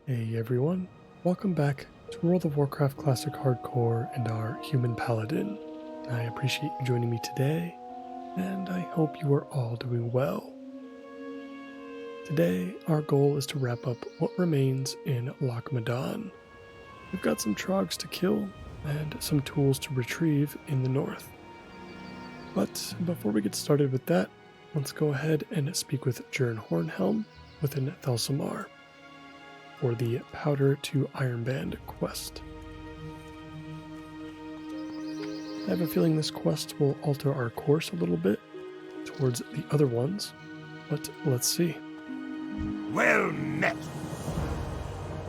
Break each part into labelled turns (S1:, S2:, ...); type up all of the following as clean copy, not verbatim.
S1: Hey everyone, welcome back to World of Warcraft Classic Hardcore and our Human Paladin. I appreciate you joining me today, and I hope you are all doing well. Today, our goal is to wrap up what remains in Loch Madan. We've got some trogs to kill, and some tools to retrieve in the north. But before we get started with that, let's go ahead and speak with Jern Hornhelm within Thelsamar for the Powder to Ironband quest. I have a feeling this quest will alter our course a little bit towards the other ones, but let's see.
S2: Well met!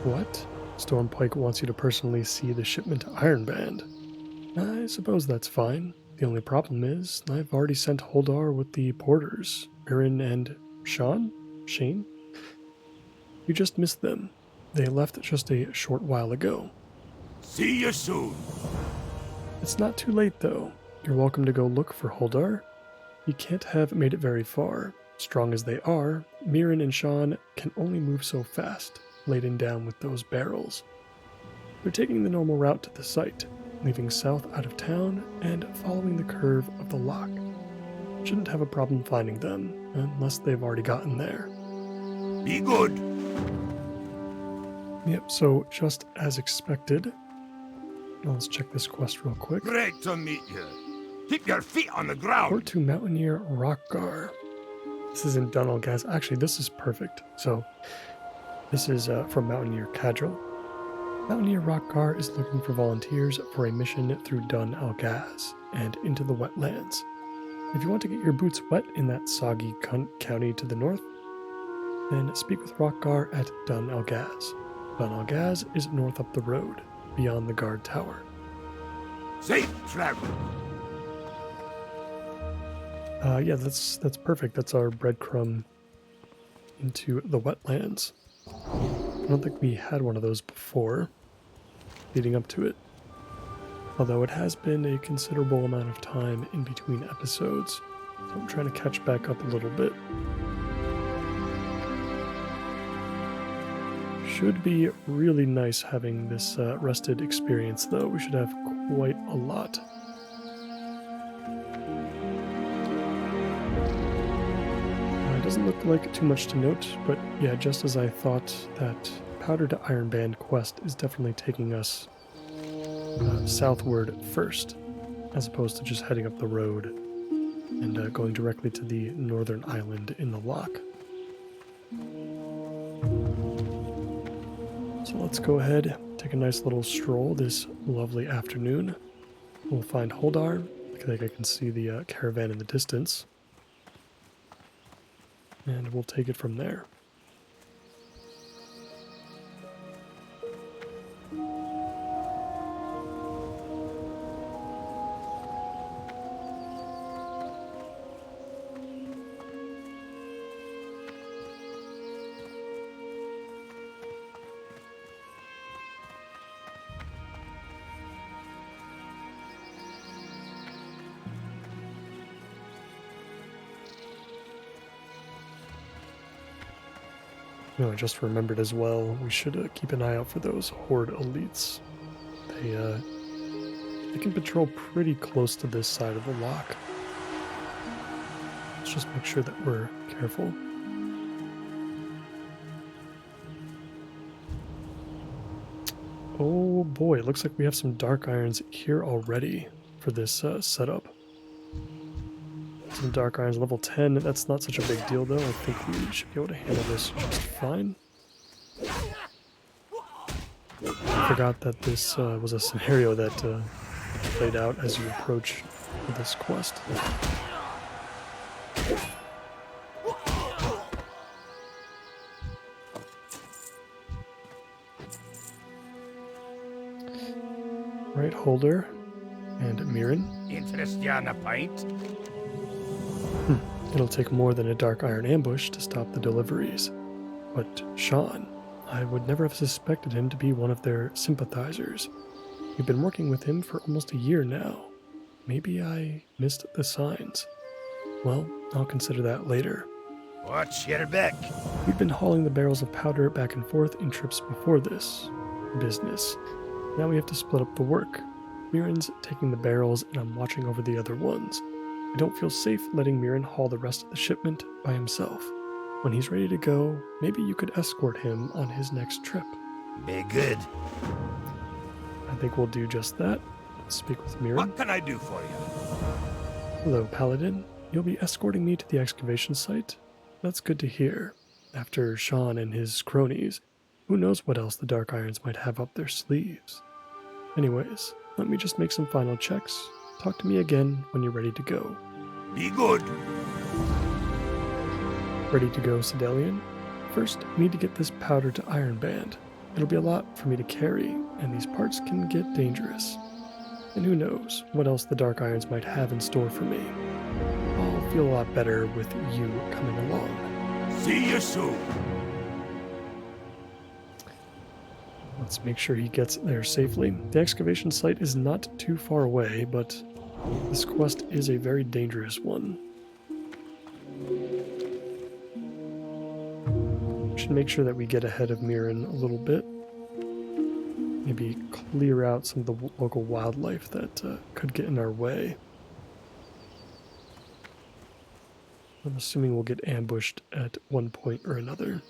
S1: What? Stormpike wants you to personally see the shipment to Ironband. I suppose that's fine. The only problem is, I've already sent Holdar with the porters, Erin and Shane? You just missed them. They left just a short while ago.
S2: See you soon!
S1: It's not too late, though. You're welcome to go look for Holdar. He can't have made it very far. Strong as they are, Mirren and Sean can only move so fast, laden down with those barrels. They're taking the normal route to the site, leaving south out of town and following the curve of the loch. Shouldn't have a problem finding them, unless they've already gotten there.
S2: Be good!
S1: Yep, so just as expected. Now let's check this quest real quick.
S2: Great to meet you. Keep your feet on the ground!
S1: Port to Mountaineer Rockgar. This is in Dunalgaz. Actually, this is perfect. So, this is from Mountaineer Cadril. Mountaineer Rockgar is looking for volunteers for a mission through Dun Algaz and into the wetlands. If you want to get your boots wet in that soggy county to the north, then speak with Rockgar at Dun Algaz. Dun Algaz is north up the road, beyond the guard tower.
S2: Safe travel!
S1: Yeah, that's perfect. That's our breadcrumb into the wetlands. I don't think we had one of those before, leading up to it. Although it has been a considerable amount of time in between episodes, so I'm trying to catch back up a little bit. Should be really nice having this rested experience, though. We should have quite a lot. It doesn't look like too much to note, but yeah, just as I thought, that Powder to Ironband quest is definitely taking us southward first, as opposed to just heading up the road and going directly to the northern island in the loch. So let's go ahead, take a nice little stroll this lovely afternoon. We'll find Holdar. I think I can see the caravan in the distance. And we'll take it from there. No, I just remembered as well, we should keep an eye out for those Horde elites. They can patrol pretty close to this side of the loch. Let's just make sure that we're careful. Oh boy, it looks like we have some dark irons here already for this setup. Some dark irons level 10. That's not such a big deal, though. I think we should be able to handle this just fine. I forgot that this was a scenario that played out as you approach this quest. Right, Holder and Mirren.
S2: Interest you on a pint?
S1: It'll take more than a dark iron ambush to stop the deliveries. But Sean, I would never have suspected him to be one of their sympathizers. We've been working with him for almost a year now. Maybe I missed the signs. Well, I'll consider that later.
S2: Watch your back.
S1: We've been hauling the barrels of powder back and forth in trips before this business. Now we have to split up the work. Mirren's taking the barrels and I'm watching over the other ones. I don't feel safe letting Mirren haul the rest of the shipment by himself. When he's ready to go, maybe you could escort him on his next trip.
S2: Be good.
S1: I think we'll do just that. Let's speak with Mirren.
S2: What can I do for you?
S1: Hello, Paladin. You'll be escorting me to the excavation site? That's good to hear. After Sean and his cronies, who knows what else the Dark Irons might have up their sleeves. Anyways, let me just make some final checks. Talk to me again when you're ready to go.
S2: Be good.
S1: Ready to go, Sedalian? First, I need to get this powder to Iron Band. It'll be a lot for me to carry, and these parts can get dangerous. And who knows what else the Dark Irons might have in store for me. I'll feel a lot better with you coming along.
S2: See you soon.
S1: Let's make sure he gets there safely. The excavation site is not too far away, but this quest is a very dangerous one. Should make sure that we get ahead of Mirren a little bit. Maybe clear out some of the local wildlife that could get in our way. I'm assuming we'll get ambushed at one point or another.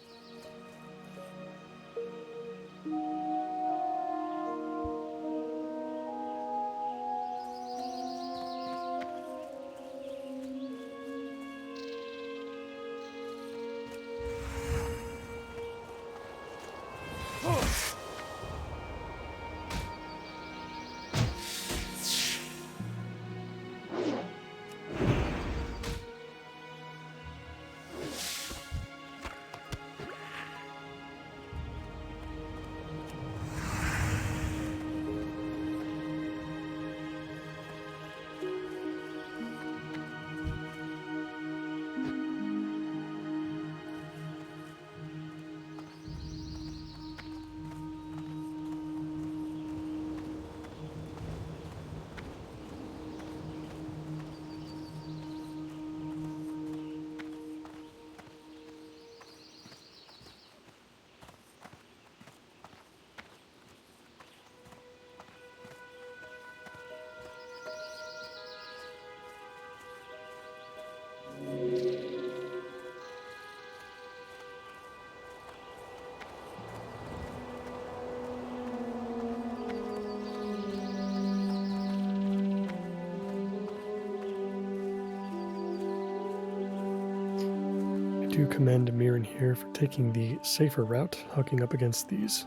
S1: Do commend Mirren here for taking the safer route, hugging up against these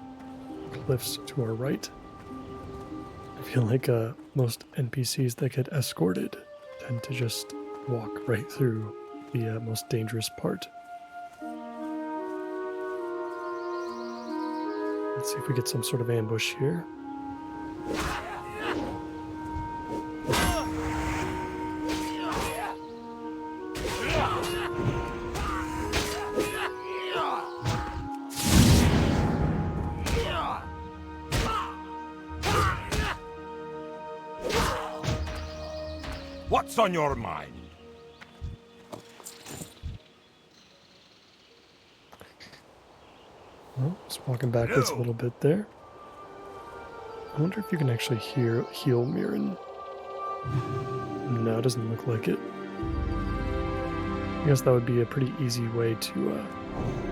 S1: cliffs to our right. I feel like most NPCs that get escorted tend to just walk right through the most dangerous part. Let's see if we get some sort of ambush here.
S2: What's on your mind?
S1: Well, just walking backwards a little bit there. I wonder if you can actually heal Mirren. No, it doesn't look like it. I guess that would be a pretty easy way to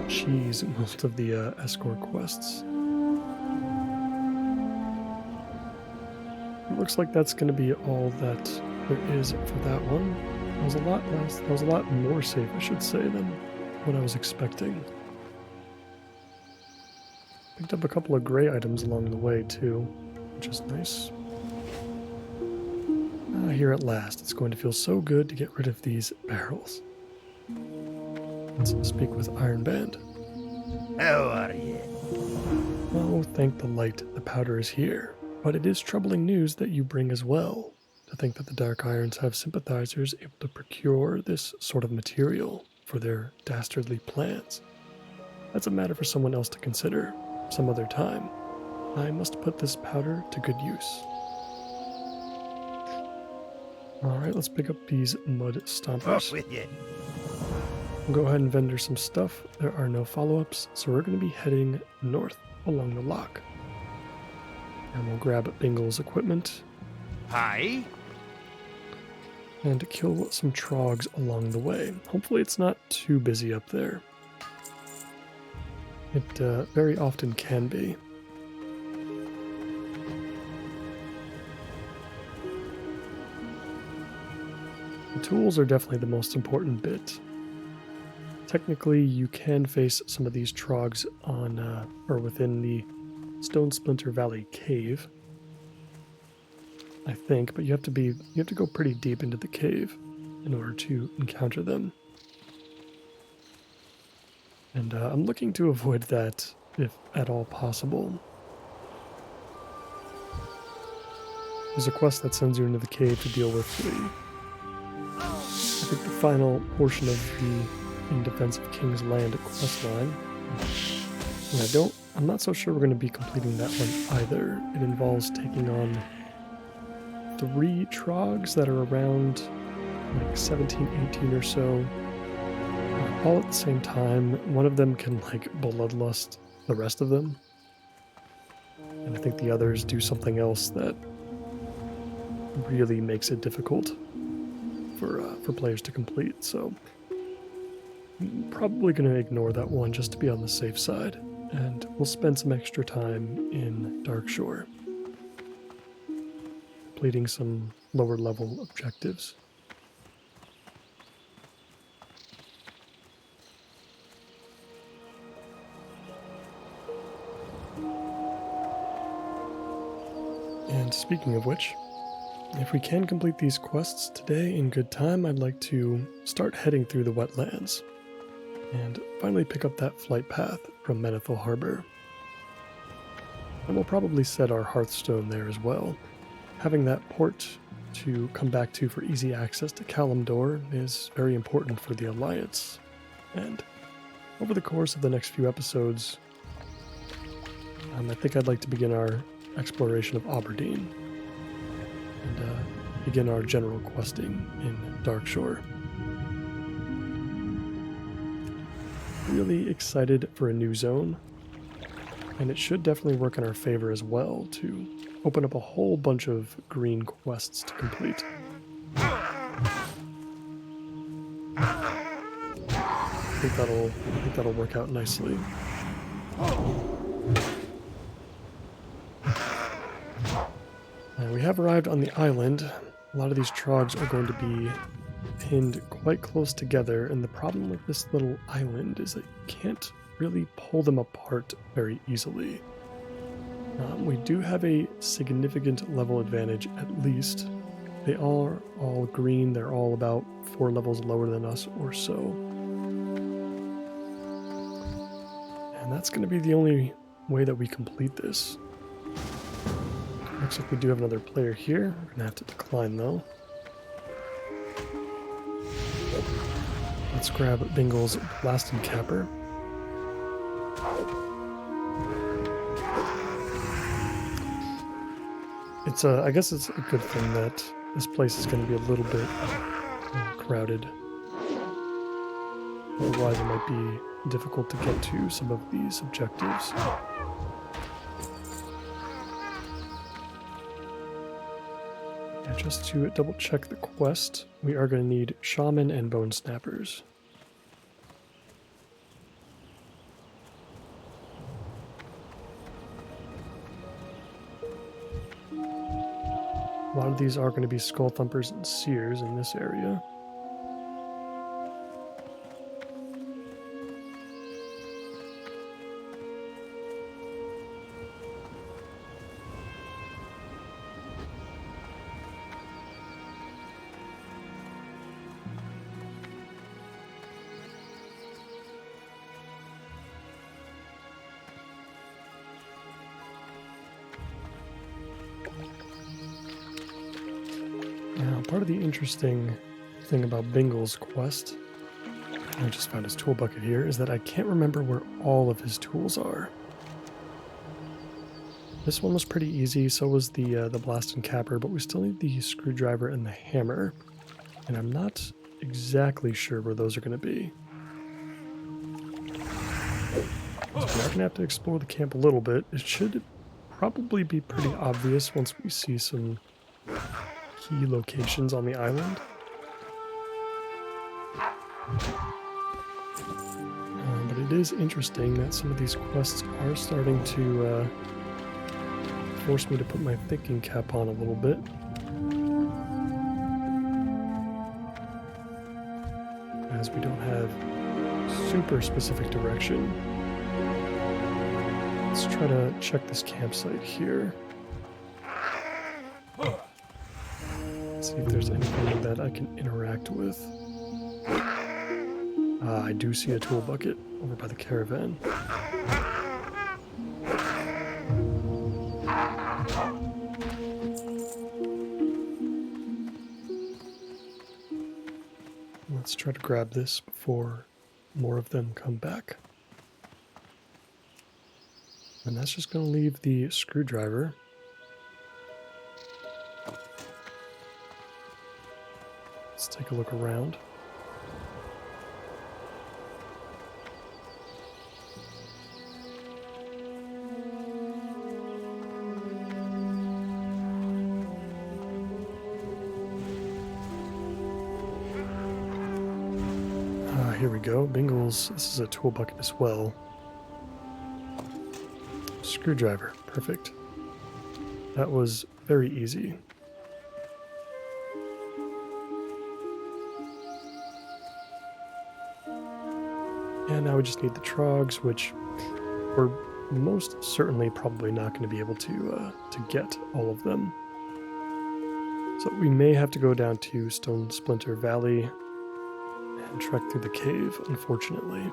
S1: cheese most of the escort quests. It looks like that's going to be all that there is for that one. That was a lot less. That was a lot more safe, I should say, than what I was expecting. Picked up a couple of gray items along the way too, which is nice. Here at last. It's going to feel so good to get rid of these barrels. Let's speak with Iron Band.
S2: How are you?
S1: Oh, thank the light, the powder is here. But it is troubling news that you bring as well. To think that the Dark Irons have sympathizers able to procure this sort of material for their dastardly plans. That's a matter for someone else to consider, some other time. I must put this powder to good use. Alright, let's pick up these mud stompers.
S2: Off with you.
S1: We'll go ahead and vendor some stuff. There are no follow-ups, so we're going to be heading north along the lock. And we'll grab Bingle's equipment
S2: Hi.
S1: and kill some trogs along the way. Hopefully it's not too busy up there. It very often can be. The tools are definitely the most important bit. Technically, you can face some of these trogs on or within the Stone Splinter Valley cave, I think, but you have to go pretty deep into the cave in order to encounter them. And I'm looking to avoid that if at all possible. There's a quest that sends you into the cave to deal with I think the final portion of the In Defense of King's Land quest line. And I'm not so sure we're going to be completing that one either. It involves taking on 3 trogs that are around like 17, 18 or so, all at the same time. One of them can like bloodlust the rest of them, and I think the others do something else that really makes it difficult for players to complete. So I'm probably going to ignore that one just to be on the safe side, and we'll spend some extra time in Darkshore completing some lower level objectives. And speaking of which, if we can complete these quests today in good time, I'd like to start heading through the wetlands and finally pick up that flight path from Menethil Harbor. And we'll probably set our Hearthstone there as well. Having that port to come back to for easy access to Kalimdor is very important for the Alliance. And over the course of the next few episodes, I think I'd like to begin our exploration of Aberdeen and begin our general questing in Darkshore. Really excited for a new zone, and it should definitely work in our favor as well to open up a whole bunch of green quests to complete. I think that'll work out nicely. We have arrived on the island. A lot of these trogs are going to be pinned quite close together, and the problem with this little island is that you can't really pull them apart very easily. We do have a significant level advantage, at least. They are all green. They're all about 4 levels lower than us or so. And that's going to be the only way that we complete this. Looks like we do have another player here. We're going to have to decline, though. Let's grab Bingle's Blasted Capper. I guess it's a good thing that this place is going to be a little bit crowded. Otherwise it might be difficult to get to some of these objectives. And just to double check the quest, we are going to need Shaman and Bone Snappers. A lot of these are going to be Skull Thumpers and Seers in this area. Now, part of the interesting thing about Bingle's quest, I just found his tool bucket here, is that I can't remember where all of his tools are. This one was pretty easy, so was the Blast and Capper, but we still need the screwdriver and the hammer, and I'm not exactly sure where those are going to be. So we're going to have to explore the camp a little bit. It should probably be pretty obvious once we see some key locations on the island. But it is interesting that some of these quests are starting to force me to put my thinking cap on a little bit. As we don't have super specific direction. Let's try to check this campsite here. See if there's anything that I can interact with. I do see a tool bucket over by the caravan. Let's try to grab this before more of them come back. And that's just going to leave the screwdriver. Let's take a look around. Here we go. Bingles. This is a tool bucket as well. Screwdriver. Perfect. That was very easy. And now we just need the trogs, which we're most certainly probably not going to be able to get all of them. So we may have to go down to Stone Splinter Valley and trek through the cave, unfortunately.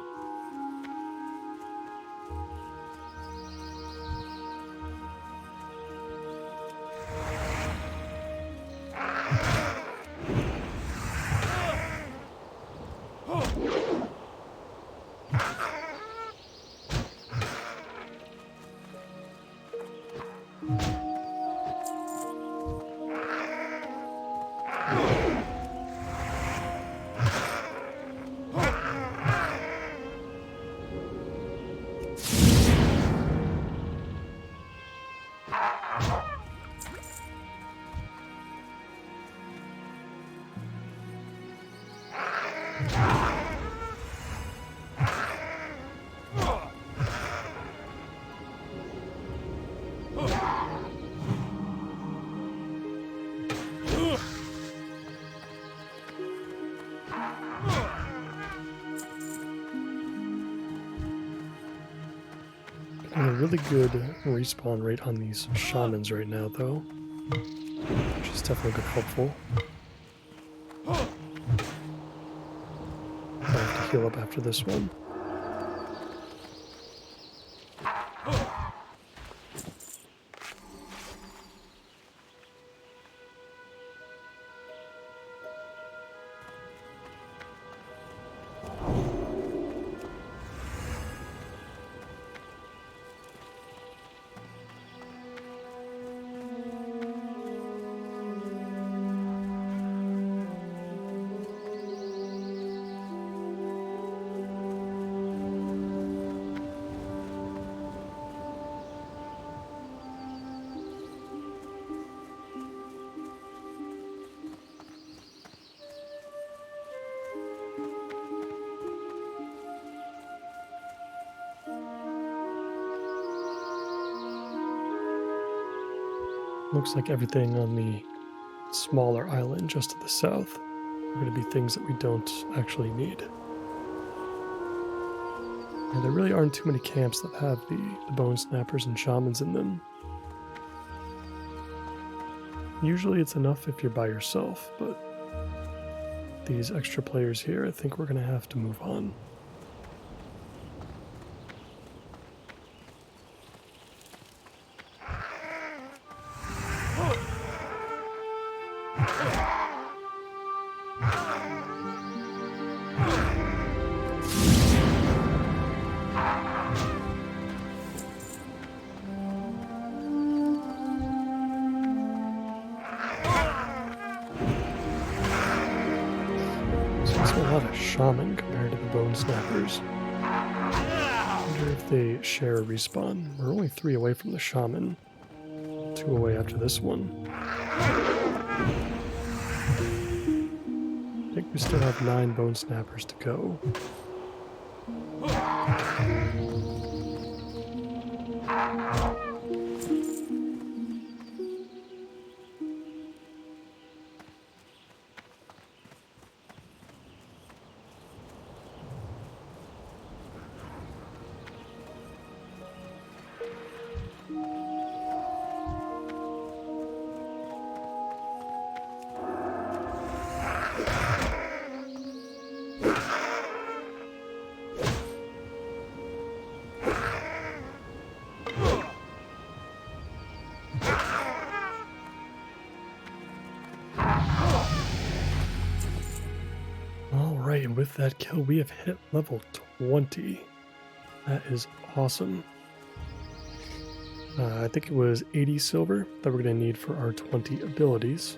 S1: A really good respawn rate on these shamans right now, though, which is definitely helpful. I have to heal up after this one. Looks like everything on the smaller island just to the south are going to be things that we don't actually need. And there really aren't too many camps that have the bone snappers and shamans in them. Usually it's enough if you're by yourself, but these extra players here, I think we're going to have to move on. Shaman compared to the bone snappers. I wonder if they share a respawn. We're only 3 away from the shaman. 2 away after this one. I think we still have 9 bone snappers to go. Alright, and with that kill, we have hit level 20. That is awesome. I think it was 80 silver that we're going to need for our 20 abilities.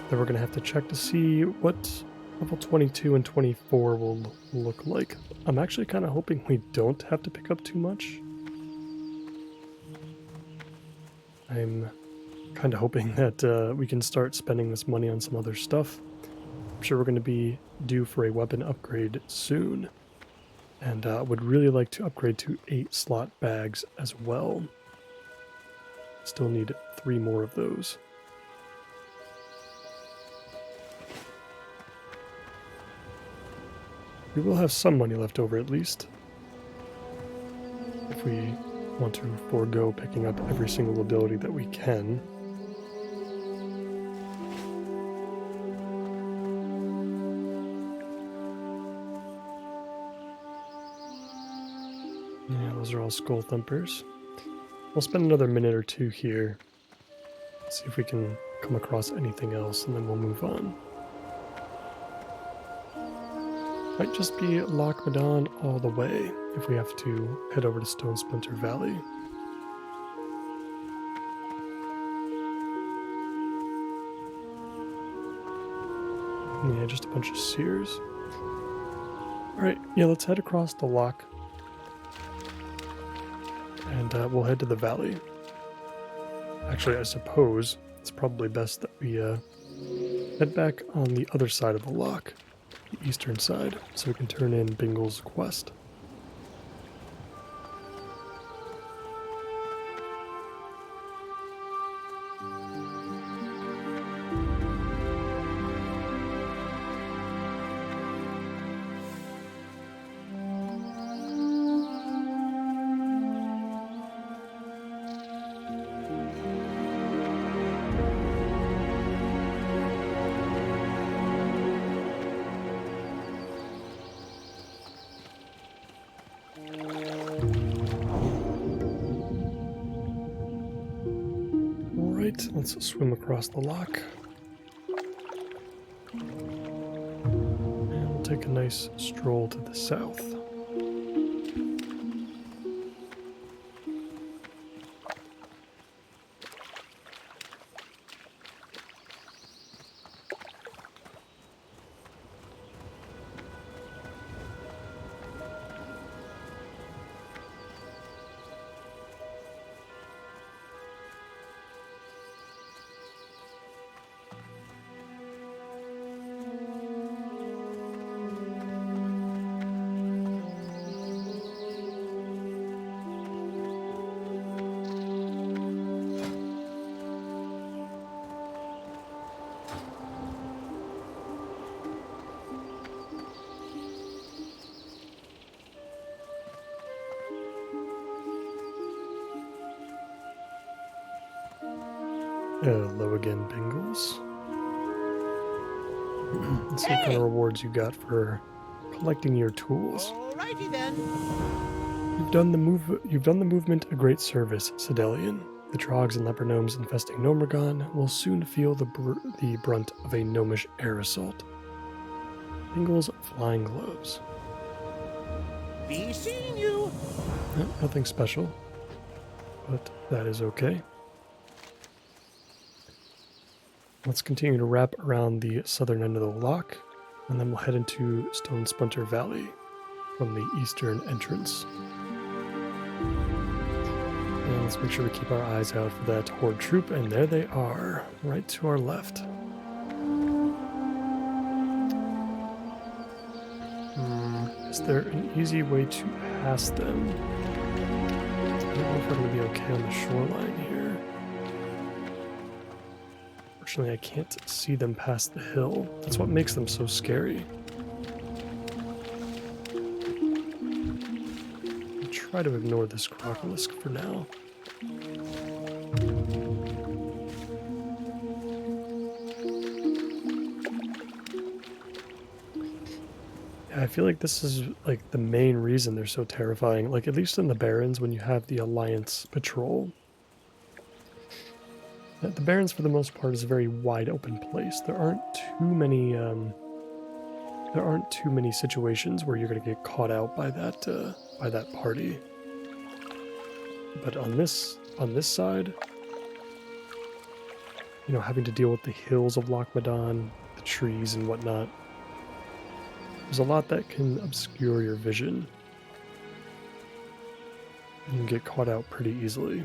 S1: Then we're going to have to check to see what level 22 and 24 will look like. I'm actually kind of hoping we don't have to pick up too much. I'm kind of hoping that we can start spending this money on some other stuff. I'm sure we're going to be due for a weapon upgrade soon. And would really like to upgrade to 8 slot bags as well. Still need 3 more of those. We will have some money left over at least, if we want to forego picking up every single ability that we can. Yeah, those are all skull thumpers. We'll spend another minute or 2 here, see if we can come across anything else, and then we'll move on. Might just be Loch Madon all the way if we have to head over to Stone Splinter Valley. Yeah, just a bunch of seers. Alright, yeah, let's head across the loch. And we'll head to the valley. Actually, I suppose it's probably best that we head back on the other side of the loch, the eastern side, so we can turn in Bingle's quest. Let's swim across the loch. And we'll take a nice stroll to the south. Hello again, Bingles. Let's see what kind of rewards you got for collecting your tools.
S3: Alrighty then.
S1: You've done the movement a great service, Sedelian. The trogs and leper gnomes infesting Gnomeregan will soon feel the brunt of a gnomish air assault. Bingle's flying gloves.
S3: Be seeing you.
S1: Nothing special, but that is okay. Let's continue to wrap around the southern end of the loch. And then we'll head into Stone Splinter Valley from the eastern entrance. And let's make sure we keep our eyes out for that horde troop, and there they are, right to our left. Is there an easy way to pass them? I don't know if we're going to be okay on the shoreline here. Fortunately, I can't see them past the hill. That's what makes them so scary. I'll try to ignore this Crocolisk for now. I feel like this is like the main reason they're so terrifying. Like, at least in the Barrens, when you have the Alliance patrol, the Barrens for the most part is a very wide open place. There aren't too many situations where you're going to get caught out by that party. But on this side, you know, having to deal with the hills of Loch Madan, the trees and whatnot, there's a lot that can obscure your vision. You can get caught out pretty easily.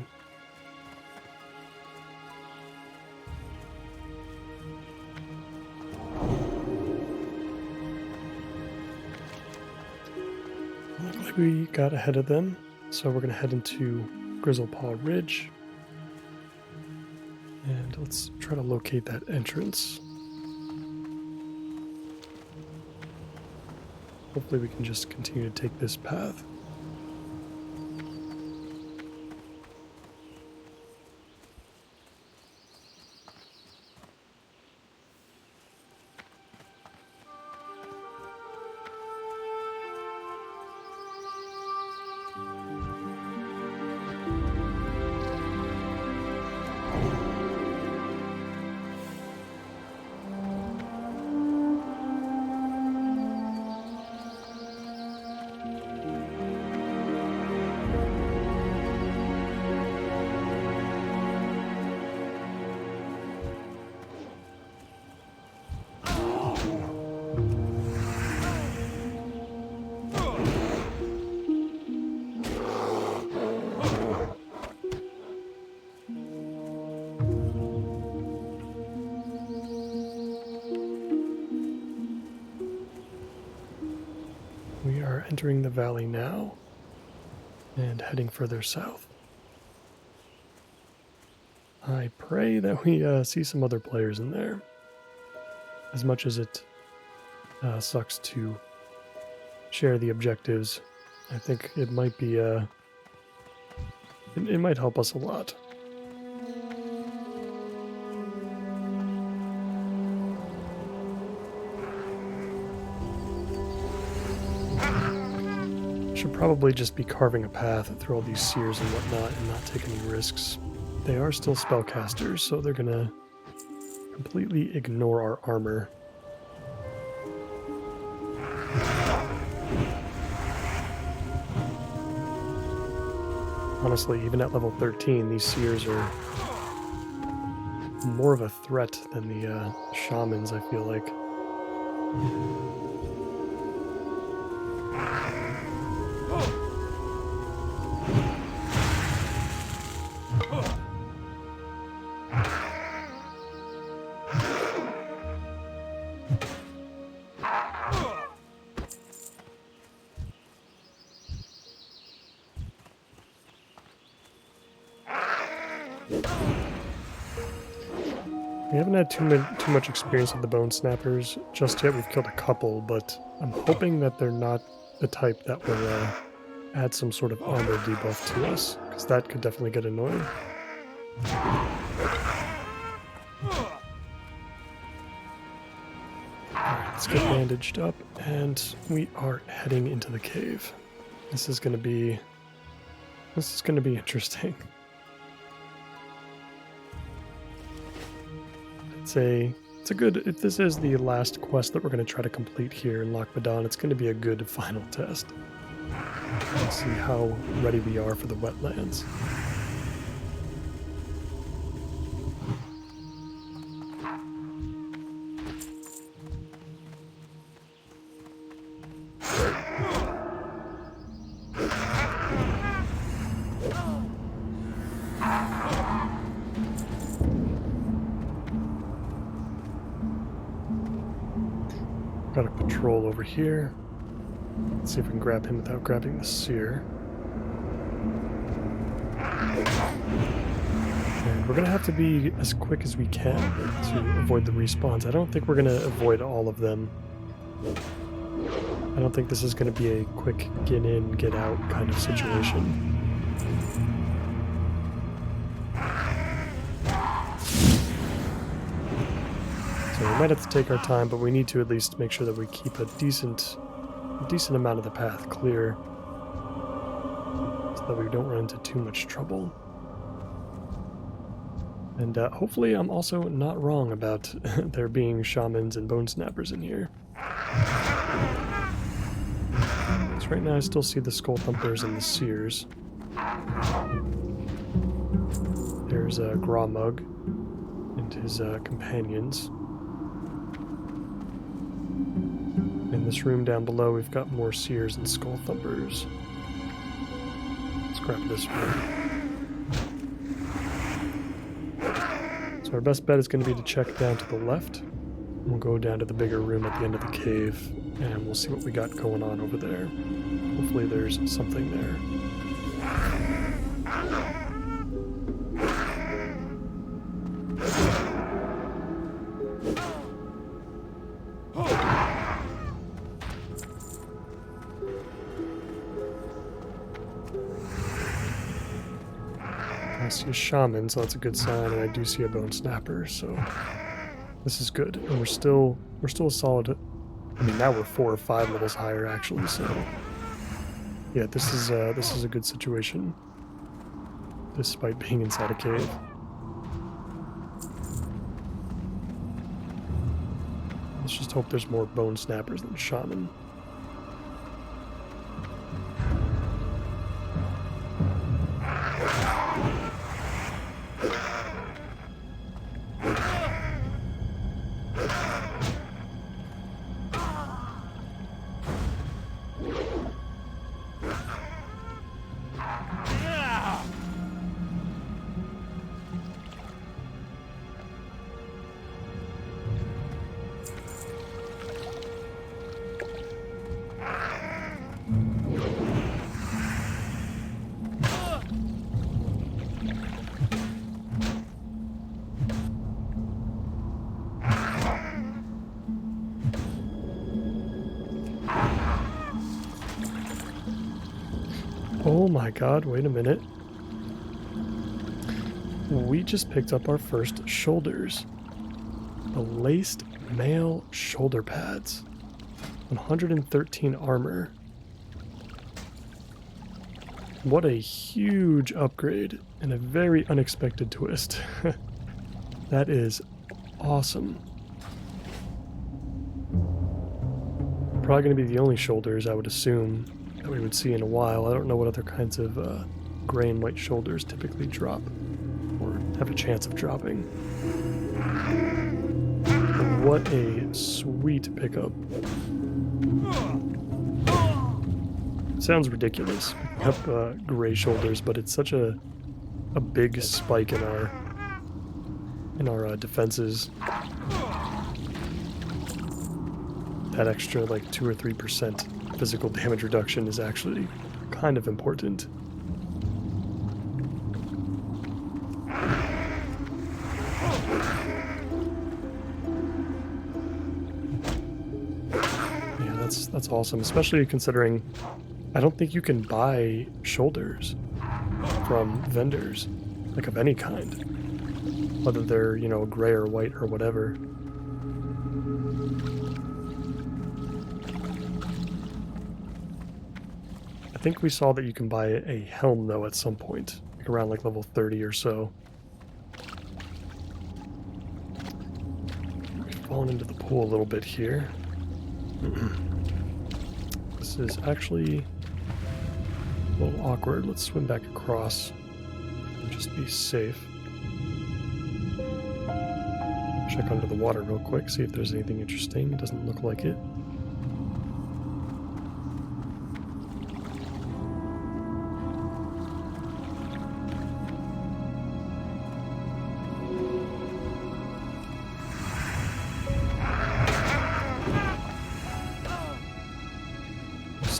S1: Look like we got ahead of them, so we're going to head into Grizzlepaw Ridge. And let's try to locate that entrance. Hopefully we can just continue to take this path. We are entering the valley now and heading further south. I pray that we see some other players in there. As much as it sucks to share the objectives, I think it might be it might help us a lot. Should probably just be carving a path through all these seers and whatnot and not take any risks. They are still spellcasters, so they're gonna completely ignore our armor. Honestly, even at level 13, these seers are more of a threat than the shamans, I feel like. We haven't had too much experience with the Bone Snappers just yet. We've killed a couple, but I'm hoping that they're not the type that will add some sort of armor debuff to us, because that could definitely get annoying. Alright, let's get bandaged up, and we are heading into the cave. This is gonna be interesting. It's a good, if this is the last quest that we're going to try to complete here in Loch Madan, it's going to be a good final test. Let's see how ready we are for the wetlands. Got a patrol over here. Let's see if we can grab him without grabbing the seer. And we're going to have to be as quick as we can to avoid the respawns. I don't think we're going to avoid all of them. I don't think this is going to be a quick get in, get out kind of situation. So we might have to take our time, but we need to at least make sure that we keep a decent amount of the path clear so that we don't run into too much trouble. And hopefully I'm also not wrong about there being shamans and bone snappers in here. So right now I still see the skull thumpers and the seers. There's Gromug and his companions. In this room down below, we've got more seers and skull thumpers. Let's grab this one. So our best bet is going to be to check down to the left. We'll go down to the bigger room at the end of the cave, and we'll see what we got going on over there. Hopefully there's something there. I see a shaman, so that's a good sign, and I do see a bone snapper, so this is good. And we're still a solid. I mean, now we're 4 or 5 levels higher actually, so yeah, this is a good situation, despite being inside a cave. Let's just hope there's more bone snappers than shaman. Oh my god, wait a minute. We just picked up our first shoulders. The laced male shoulder pads. 113 armor. What a huge upgrade and a very unexpected twist. That is awesome. Probably going to be the only shoulders, I would assume, that we would see in a while. I don't know what other kinds of gray and white shoulders typically drop or have a chance of dropping. What a sweet pickup. Sounds ridiculous, picking up gray shoulders, but it's such a big spike in our defenses. That extra like 2 or 3% physical damage reduction is actually kind of important. Yeah, that's awesome, especially considering I don't think you can buy shoulders from vendors, like of any kind, whether they're, you know, gray or white or whatever. I think we saw that you can buy a helm though at some point, like around like level 30 or so. We've fallen into the pool a little bit here. This is actually a little awkward. Let's swim back across and just be safe. Check under the water real quick, see if there's anything interesting. It doesn't look like it.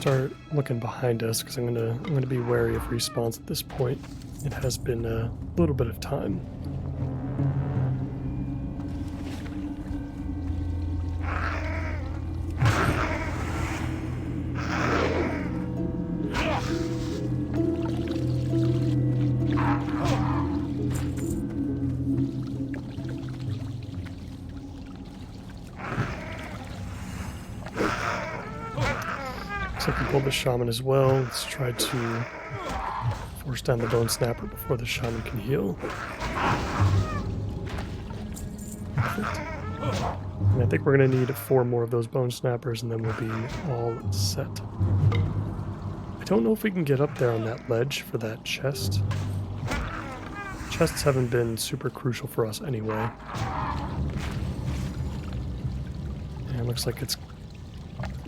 S1: start looking behind us because I'm gonna be wary of respawns at this point. It has been a little bit of time. Looks like we pulled the shaman as well. Let's try to force down the bone snapper before the shaman can heal. Perfect. And I think we're going to need 4 more of those bone snappers and then we'll be all set. I don't know if we can get up there on that ledge for that chest. Chests haven't been super crucial for us anyway. And it looks like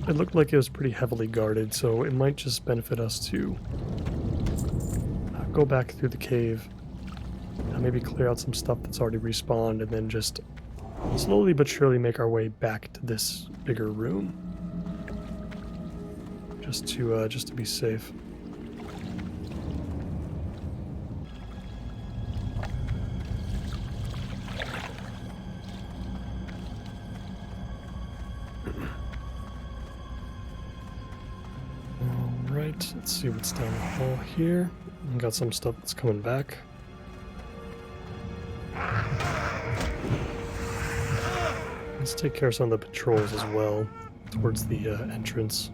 S1: it looked like it was pretty heavily guarded, so it might just benefit us to go back through the cave, maybe clear out some stuff that's already respawned, and then just slowly but surely make our way back to this bigger room, just to be safe. Let's see what's down the hall here. We got some stuff that's coming back. Let's take care of some of the patrols as well towards the entrance.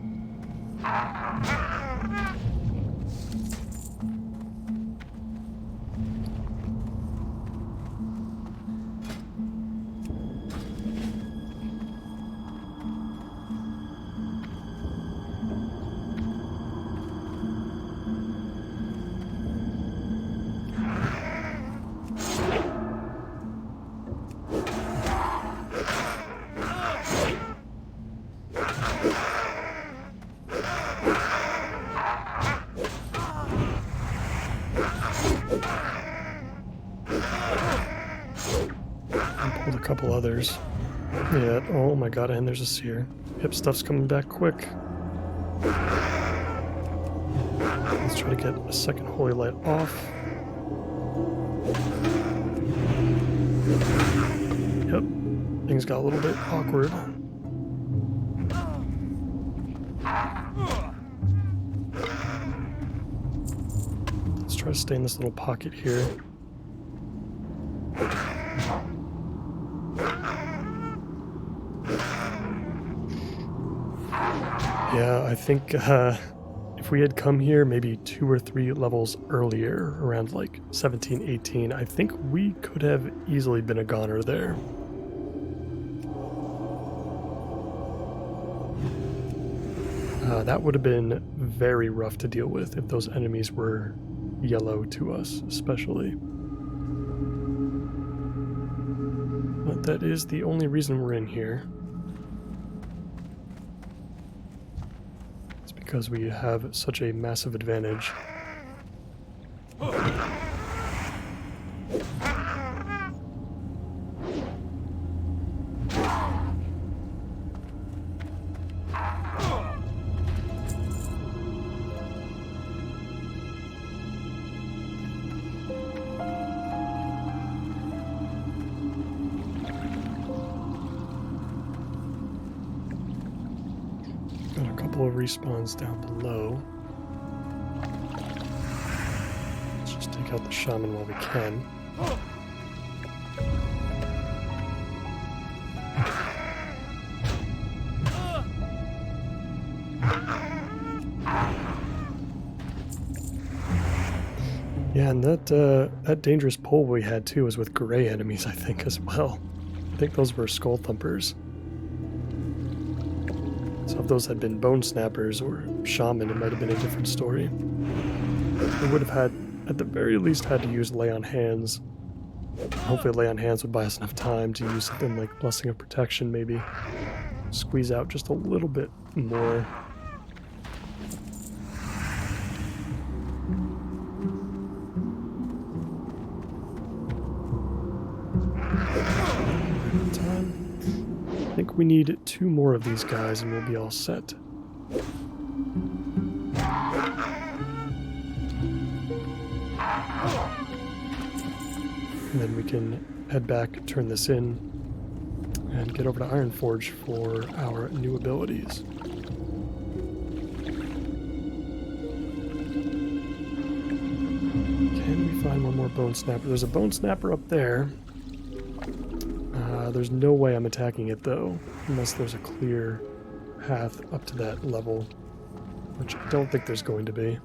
S1: Pulled a couple others. Yeah, oh my god, and there's a seer. Yep, stuff's coming back quick. Let's try to get a second holy light off. Yep, things got a little bit awkward. Let's try to stay in this little pocket here. Yeah, I think if we had come here maybe 2 or 3 levels earlier, around like 17, 18, I think we could have easily been a goner there. That would have been very rough to deal with if those enemies were yellow to us, especially. But that is the only reason we're in here. Because we have such a massive advantage. Got a couple of respawns down below. Let's just take out the shaman while we can. Yeah, and that dangerous pull we had too was with gray enemies, I think, as well. I think those were skull thumpers. So if those had been bone snappers or shaman, it might have been a different story. We would have had, at the very least, had to use lay on hands. Hopefully lay on hands would buy us enough time to use something like Blessing of Protection, maybe. Squeeze out just a little bit more. I think we need 2 more of these guys and we'll be all set. And then we can head back, turn this in, and get over to Ironforge for our new abilities. Can we find one more Bone Snapper? There's a Bone Snapper up there. There's no way I'm attacking it, though, unless there's a clear path up to that level, which I don't think there's going to be.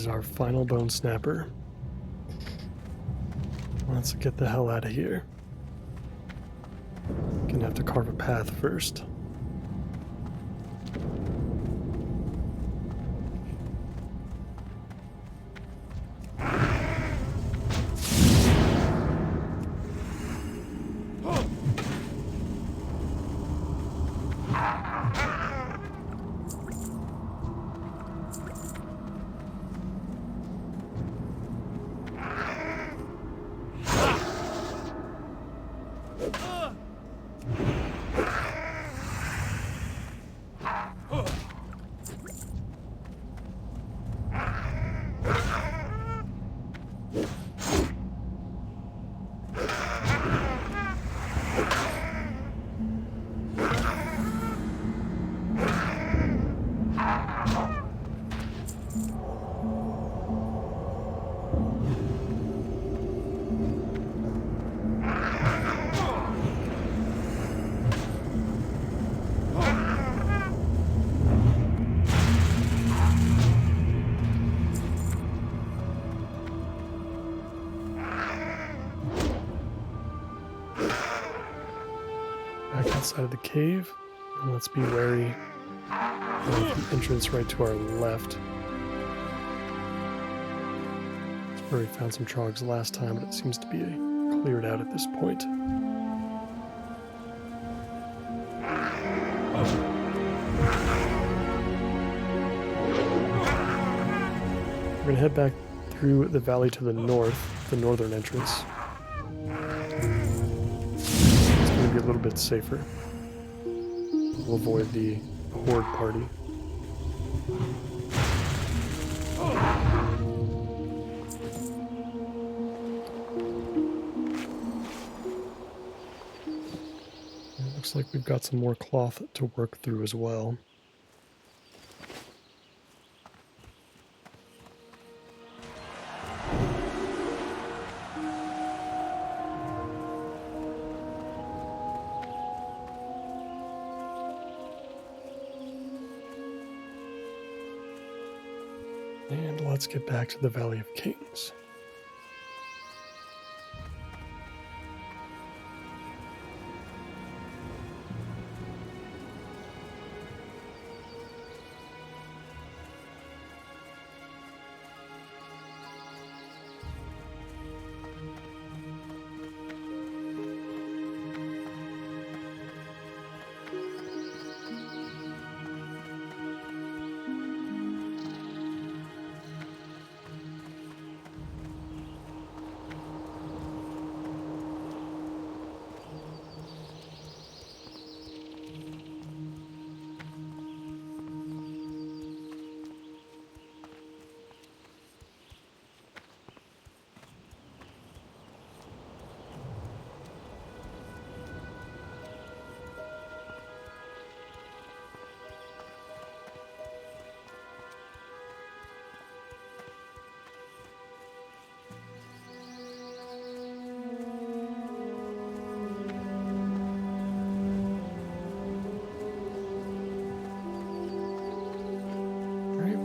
S1: Our final Bone Snapper. Let's get the hell out of here. Gonna have to carve a path first. Back outside of the cave, and let's be wary of the entrance right to our left. That's where we found some trogs last time, but it seems to be cleared out at this point. We're going to head back through the valley to the north, the northern entrance. It's going to be a little bit safer. We'll avoid the horde party. It looks like we've got some more cloth to work through as well. And let's get back to the Valley of Kings.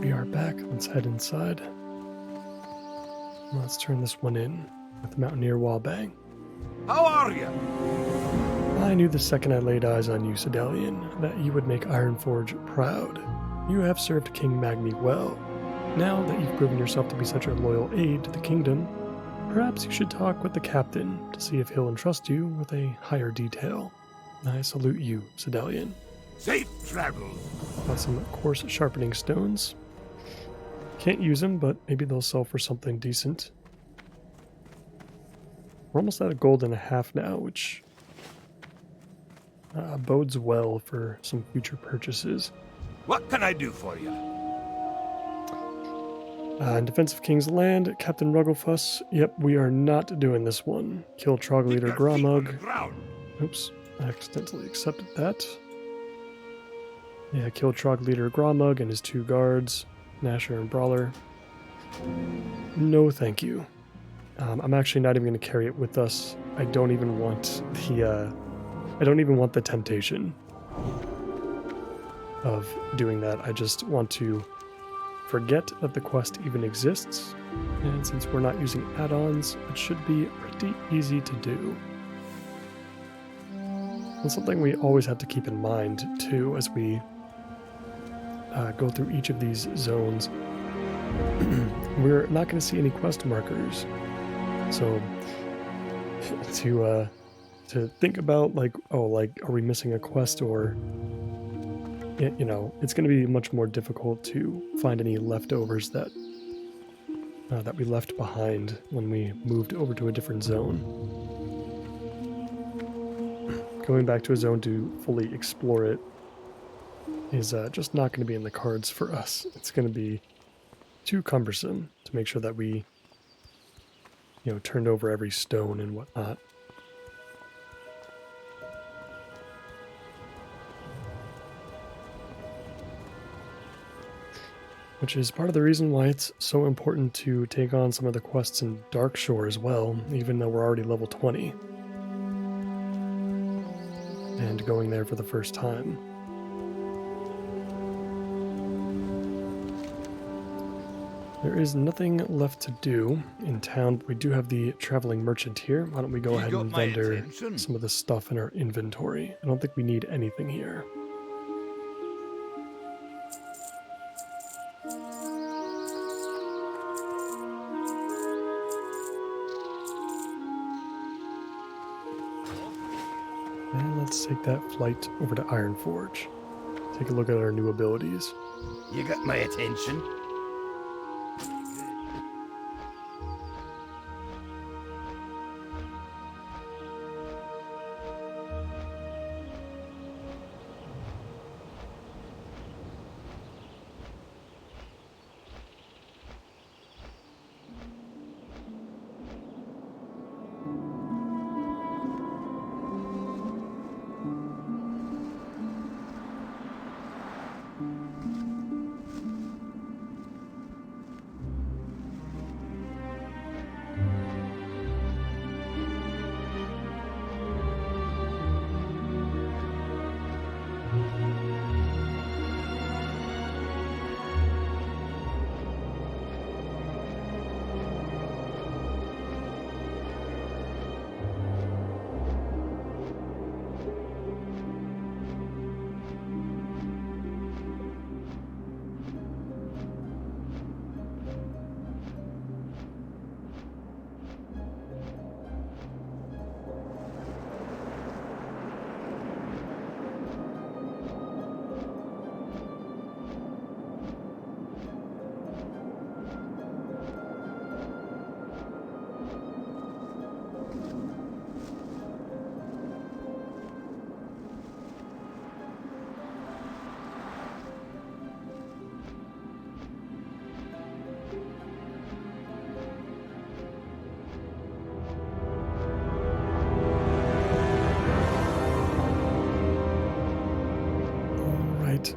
S1: We are back. Let's head inside. Let's turn this one in. with Mountaineer Wallbang.
S2: How are you?
S1: I knew the second I laid eyes on you, Sedalian, that you would make Ironforge proud. You have served King Magni well. Now that you've proven yourself to be such a loyal aide to the kingdom, perhaps you should talk with the captain to see if he'll entrust you with a higher detail. I salute you, Sedalian.
S2: Safe travels.
S1: Got some coarse sharpening stones. Can't use them, but maybe they'll sell for something decent. We're almost at a gold and a half now, which bodes well for some future purchases.
S2: What can I do for you?
S1: In defense of King's Land, Captain Rugglefuss. Yep, we are not doing this one. Kill Trog Leader
S2: Keep your feet on the
S1: Gromug.
S2: ground.
S1: Oops, I accidentally accepted that. Yeah, kill Trog Leader Gromug and his 2 guards, Nasher and Brawler. No, thank you. I'm actually not even going to carry it with us. I don't even want the temptation of doing that. I just want to forget that the quest even exists, and since we're not using add-ons, it should be pretty easy to do. And something we always have to keep in mind too as we go through each of these zones, we're not going to see any quest markers. So to think about like, oh, like, are we missing a quest, or you know, it's going to be much more difficult to find any leftovers that we left behind when we moved over to a different zone. Going back to a zone to fully explore it is just not going to be in the cards for us. It's going to be too cumbersome to make sure that we, you know, turned over every stone and whatnot. Which is part of the reason why it's so important to take on some of the quests in Darkshore as well, even though we're already level 20. And going there for the first time. There is nothing left to do in town. We do have the traveling merchant here. Why don't we go ahead and vendor some of the stuff in our inventory? I don't think we need anything here. And let's take that flight over to Ironforge. Take a look at our new abilities.
S2: You got my attention.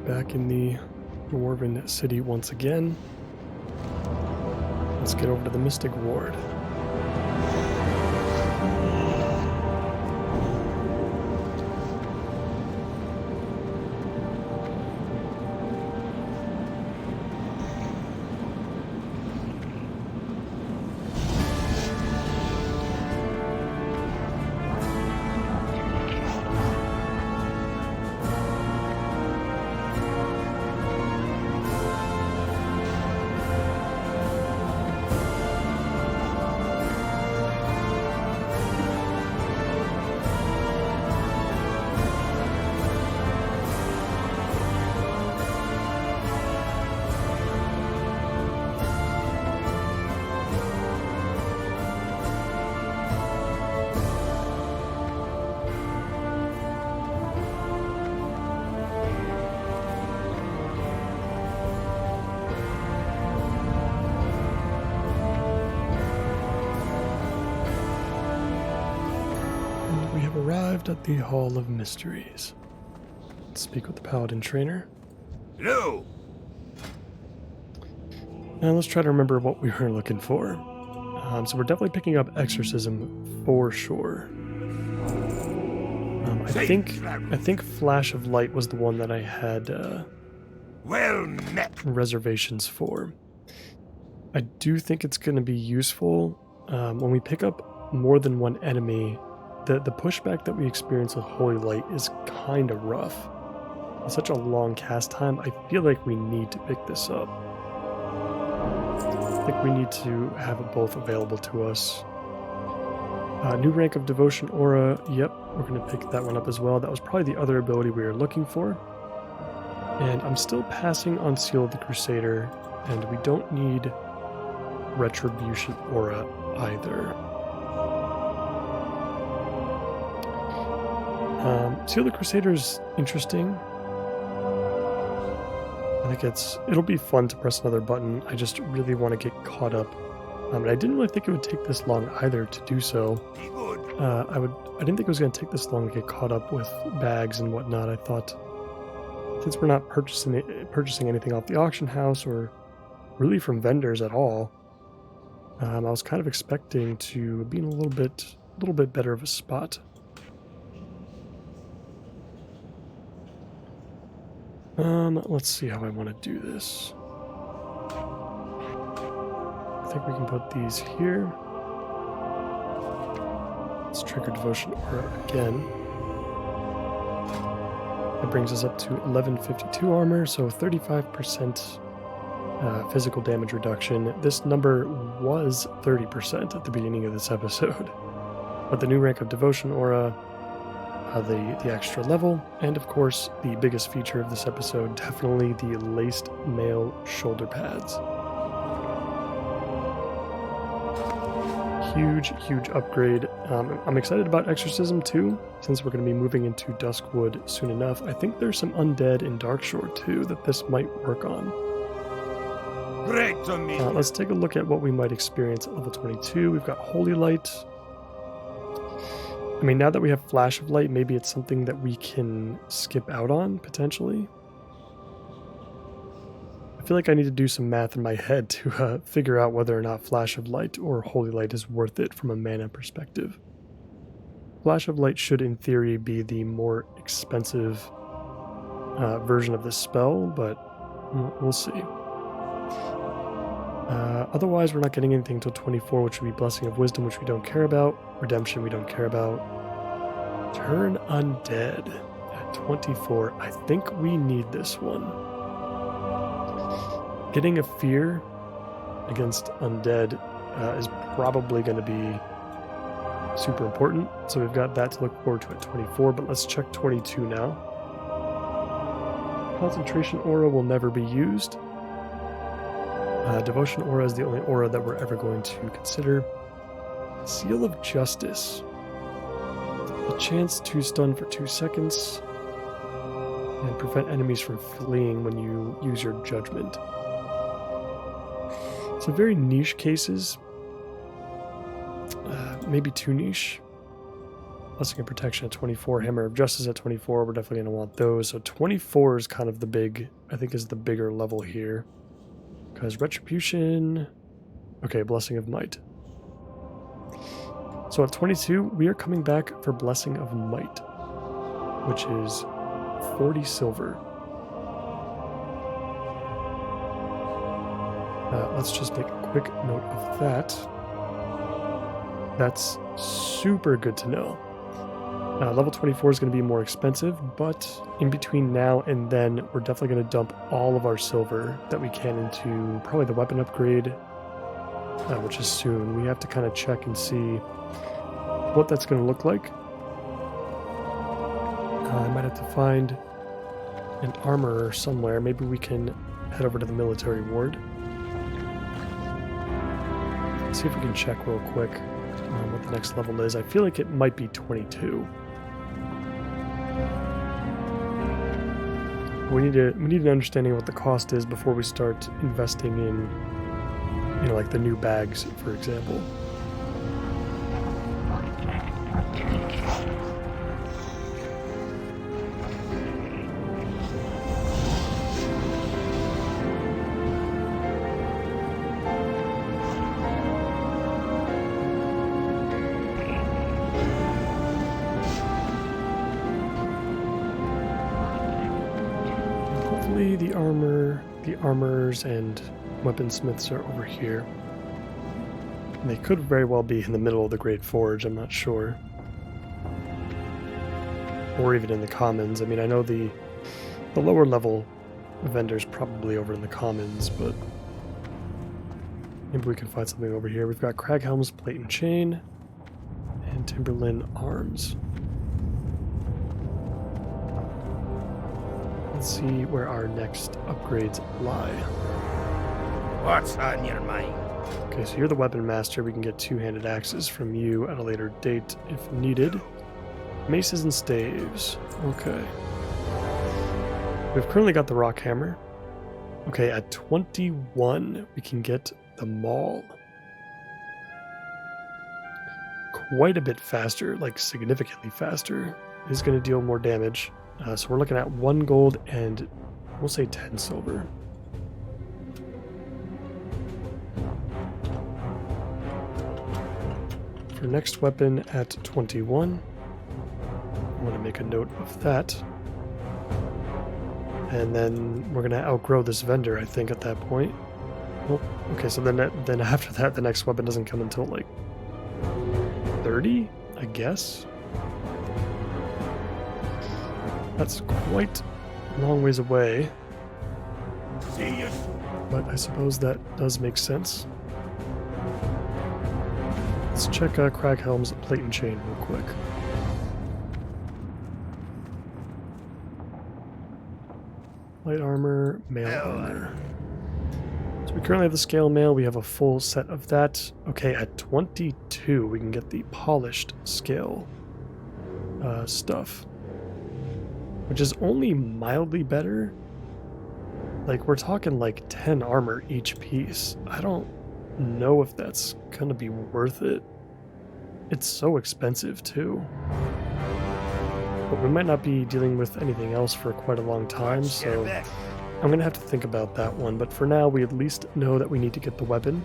S2: Back in the Dwarven City once again. Let's get over to the Mystic Ward.
S1: Arrived at the Hall of Mysteries. Let's speak with the Paladin trainer.
S4: Hello.
S1: Now let's try to remember what we were looking for. So we're definitely picking up Exorcism for sure. I think Flash of Light was the one that I had
S4: Well met.
S1: reservations for. I do think it's going to be useful when we pick up more than one enemy. The pushback that we experience with Holy Light is kind of rough. It's such a long cast time. I feel like we need to pick this up. I think we need to have it both available to us. New rank of Devotion Aura. Yep, we're going to pick that one up as well. That was probably the other ability we were looking for. And I'm still passing on Seal of the Crusader, and we don't need Retribution Aura either. Seal of the Crusader is interesting. I think it'll be fun to press another button. I just really want to get caught up. And I didn't really think it would take this long either to do so. I didn't think it was going to take this long to get caught up with bags and whatnot. I thought, since we're not purchasing anything off the auction house or really from vendors at all, I was kind of expecting to be in a little bit better of a spot. Let's see how I want to do this. I think we can put these here. Let's trigger Devotion Aura again. That brings us up to 1152 armor, so 35% physical damage reduction. This number was 30% at the beginning of this episode. But the new rank of Devotion Aura, the extra level, and of course the biggest feature of this episode, definitely the laced mail shoulder pads. Huge upgrade. I'm excited about Exorcism too, since we're going to be moving into Duskwood soon enough. I think there's some undead in Darkshore too that this might work on.
S4: Great to meet you.
S1: Let's take a look at what we might experience at level 22. We've got Holy Light. I mean, now that we have Flash of Light, maybe it's something that we can skip out on, potentially. I feel like I need to do some math in my head to figure out whether or not Flash of Light or Holy Light is worth it from a mana perspective. Flash of Light should, in theory, be the more expensive version of this spell, but we'll see. Otherwise, we're not getting anything until 24, which would be Blessing of Wisdom, which we don't care about. Redemption, we don't care about. Turn Undead at 24. I think we need this one. Getting a fear against Undead is probably going to be super important. So we've got that to look forward to at 24, but let's check 22 now. Concentration Aura will never be used. Devotion Aura is the only aura that we're ever going to consider. Seal of Justice. A chance to stun for 2 seconds and prevent enemies from fleeing when you use your judgment. So very niche cases. Maybe too niche. Blessing of Protection at 24. Hammer of Justice at 24. We're definitely going to want those. So 24 is kind of the bigger level here. Because Retribution... Okay, Blessing of Might. So at 22, we are coming back for Blessing of Might, which is 40 silver. Let's just make a quick note of that. That's super good to know. Level 24 is going to be more expensive, but in between now and then, we're definitely going to dump all of our silver that we can into probably the weapon upgrade, which is soon. We have to kind of check and see what that's going to look like. I might have to find an armorer somewhere. Maybe we can head over to the military ward. Let's see if we can check real quick what the next level is. I feel like it might be 22. We need an understanding of what the cost is before we start investing in, like the new bags, for example. armor, the armorers, and weaponsmiths are over here. And they could very well be in the middle of the Great Forge, I'm not sure. Or even in the commons. I mean, I know the lower level vendors probably over in the commons, but maybe we can find something over here. We've got Craghelm's Plate and Chain and Timberlin Arms. Let's see where our next upgrades lie.
S4: What's on your mind?
S1: Okay, so you're the weapon master. We can get two-handed axes from you at a later date if needed. Maces and staves. Okay. We've currently got the rock hammer. Okay, at 21, we can get the maul. Quite a bit faster, like significantly faster. It is going to deal more damage. So we're looking at 1 gold and we'll say 10 silver. For next weapon at 21, I want to make a note of that. And then we're going to outgrow this vendor, I think, at that point. Oh, okay, so then after that, the next weapon doesn't come until like 30, I guess. That's quite a long ways away.
S4: See you.
S1: But I suppose that does make sense. Let's check Craghelm's Plate and Chain real quick. Light armor, mail armor. So we currently have the scale mail. We have a full set of that. Okay, at 22, we can get the polished scale stuff, which is only mildly better. Like, we're talking like 10 armor each piece. I don't know if that's gonna be worth it. It's so expensive too. But we might not be dealing with anything else for quite a long time, so I'm gonna have to think about that one. But for now, we at least know that we need to get the weapon,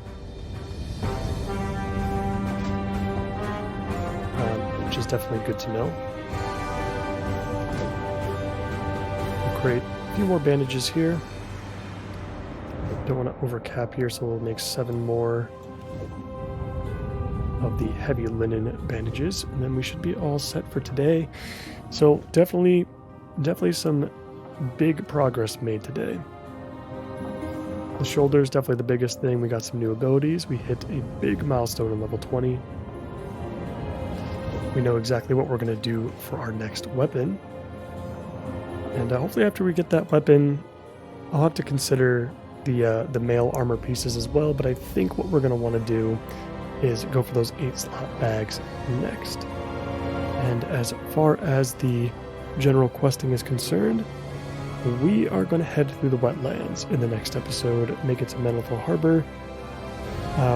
S1: which is definitely good to know. We'll create a few more bandages here. Don't want to overcap here, so we'll make 7 more of the heavy linen bandages, and then we should be all set for today. So definitely some big progress made today. The shoulder is definitely the biggest thing. We got some new abilities. We hit a big milestone in level 20. We know exactly what we're going to do for our next weapon. And hopefully after we get that weapon, I'll have to consider the mail armor pieces as well, but I think what we're going to want to do is go for those 8-slot bags next. And as far as the general questing is concerned, we are going to head through the wetlands in the next episode, make it to Menethil Harbor.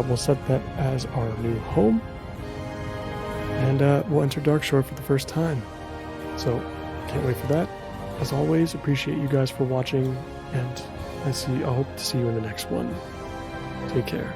S1: We'll set that as our new home, and we'll enter Darkshore for the first time. So, can't wait for that. As always, appreciate you guys for watching, and I hope to see you in the next one. Take care.